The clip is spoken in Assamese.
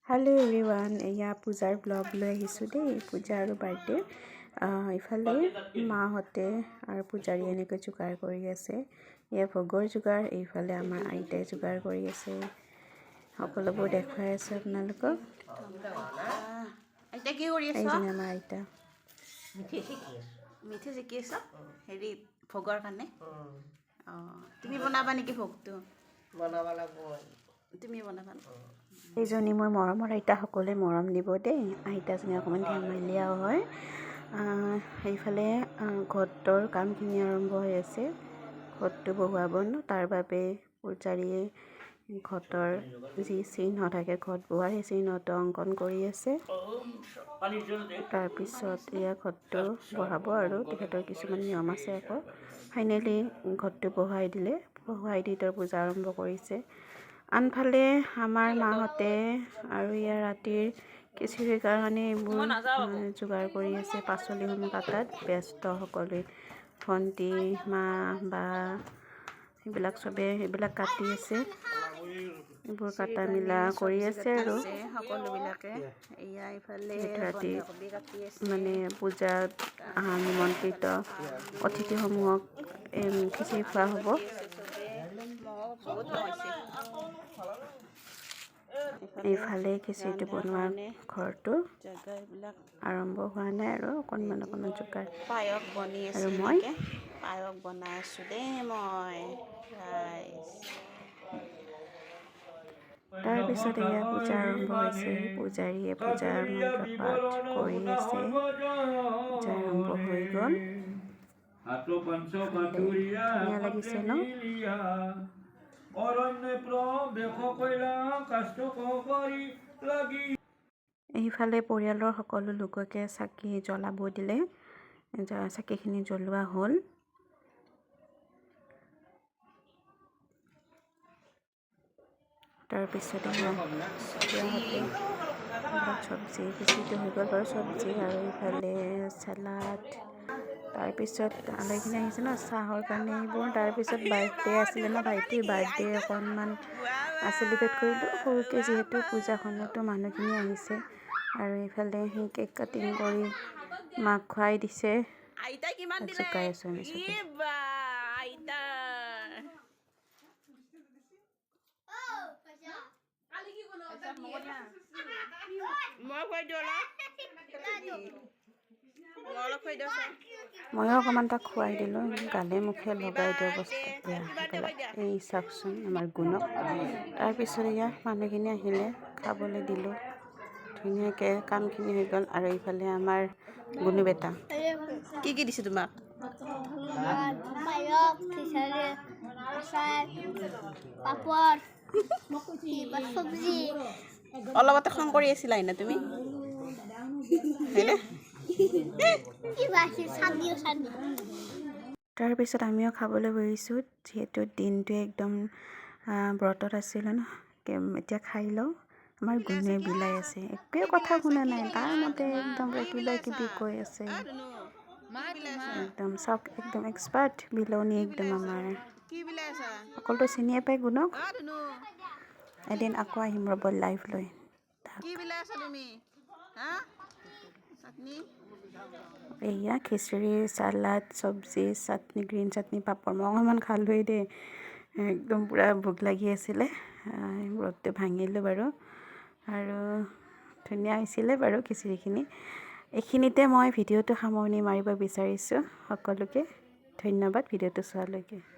हेलो एवरीवन या पूजार ब्लॉग লৈ আহিছোঁ দেই পূজা আৰু বাৰ্থডে ইফালে মাহঁতে আৰু পূজাৰী এনেকৈ যোগাৰ কৰি আছে ইয়া ভোগৰ যোগাৰ এইফালে আমাৰ আইতাই যোগাৰ কৰি আছে সকলোবোৰ দেখুৱাই আছে আপোনালোকক আইতা কি কৰি আছে এইজনে আমাৰ আইতা মিঠে শিকি আছ হেৰি ভোগৰ কাৰণে তুমি বনাবা নেকি ভোগটো বনাবা লাগব তুমি বনাবা এইজনী মই মৰমৰ আইতা সকলোৱে মৰম দিব দেই আইতাজনী অকণমান ধেমালিয়াও হয় এইফালে ঘৰটোৰ কামখিনি আৰম্ভ হৈ আছে ঘৰটো বহুৱাব ন তাৰ বাবে পূজাৰীয়ে ঘৰটোৰ যি চিহ্ন থাকে ঘৰত বহুৱাৰ সেই চিহ্নটো অংকন কৰি আছে তাৰপিছত এয়া ঘৰটো বহাব আৰু তেখেতৰ কিছুমান নিয়ম আছে আকৌ ফাইনেলি ঘৰটো বহুৱাই দি তেওঁৰ পূজা আৰম্ভ কৰিছে আনফালে আমাৰ মাহঁতে আৰু ইয়াৰ ৰাতিৰ খিচিৰিৰ কাৰণে এইবোৰ যোগাৰ কৰি আছে পাচলিসমূহ কাটাত ব্যস্ত সকলোৱে ভণ্টি মা বা এইবিলাক চবে এইবিলাক কাটি আছে এইবোৰ কাটা মিলা কৰি আছে আৰু সকলোবিলাকে এয়া ইফালে ৰাতি বন্ধাকবি কাটি আছে মানে পূজাত নিমন্ত্ৰিত অতিথিসমূহক খিচিৰি খোৱা হ'ব এইফালে খিচিৰিটো বনোৱাৰ ঘৰটো আৰম্ভ হোৱা নাই আৰু অকণমান যোগাৰ পায়স বনি আছে আৰু মই পায়স বনাই আছোঁ দেই মই তাৰপিছত এয়া পূজা আৰম্ভ হৈছে পূজাৰীয়ে পূজাৰ মন্ত্ৰ পাঠ কৰি আছে পূজা আৰম্ভ হৈ গ'ল ধুনীয়া লাগিছে ন এইফালে পৰিয়ালৰ সকলো লোককে চাকি জ্বলাব দিলে চাকিখিনি জ্বলোৱা হ'ল তাৰপিছতে চব্জি খিচিৰিটো হৈ গ'ল বাৰু চব্জি আৰু ইফালে চালাড তাৰপিছত আলহীখিনি আহিছে ন চাহৰ কাৰণে এইবোৰ তাৰপিছত বাৰ্থডে আছিলে ন ভাইটিৰ বাৰ্থডে অকণমান চেলিব্ৰেট কৰিলোঁ সৰুকৈ যিহেতু পূজাখনতো মানুহখিনি আহিছে আৰু এইফালে সেই কেক কাটিং কৰি মাক খুৱাই দিছে জোকাই আছোঁ আমি চবে ময়ো অকণমান তাক খুৱাই দিলোঁ গালে মুখে লগাই দিয়া অৱস্থা এই চাওকচোন আমাৰ গুণক তাৰপিছত এয়া মানুহখিনি আহিলে খাবলৈ দিলোঁ ধুনীয়াকৈ কামখিনি হৈ গ'ল আৰু এইফালে আমাৰ গুণু বেটা কি দিছে তোমাক অলপতে খং কৰি আছিলা না তুমি তাৰপিছত আমিও খাবলৈ বহিছোঁ যিহেতু দিনটো একদম ব্ৰতত আছিলোঁ ন এতিয়া খাই লওঁ আমাৰ গুণে বিলাই আছে একোৱে কথা শুনা নাই তাৰ মতে একদম কিবা কিবি কৈ আছে একদম চব একদম এক্সপাৰ্ট বিলনি একদম আমাৰ সকলোটো চিনিয়ে পাই গুণক এদিন আকৌ আহিম ৰ'ব লাইভ লৈ এয়া খিচিৰি চালাড চব্জি চাটনি গ্ৰীণ চাটনি পাপৰ মই অকণমান খালোঁৱেই দেই একদম পূৰা ভোক লাগি আছিলে ব্ৰতটো ভাঙিলোঁ বাৰু আৰু ধুনীয়া হৈছিলে বাৰু খিচিৰিখিনি এইখিনিতে মই ভিডিঅ'টো সামৰণি মাৰিব বিচাৰিছোঁ সকলোকে ধন্যবাদ ভিডিঅ'টো চোৱালৈকে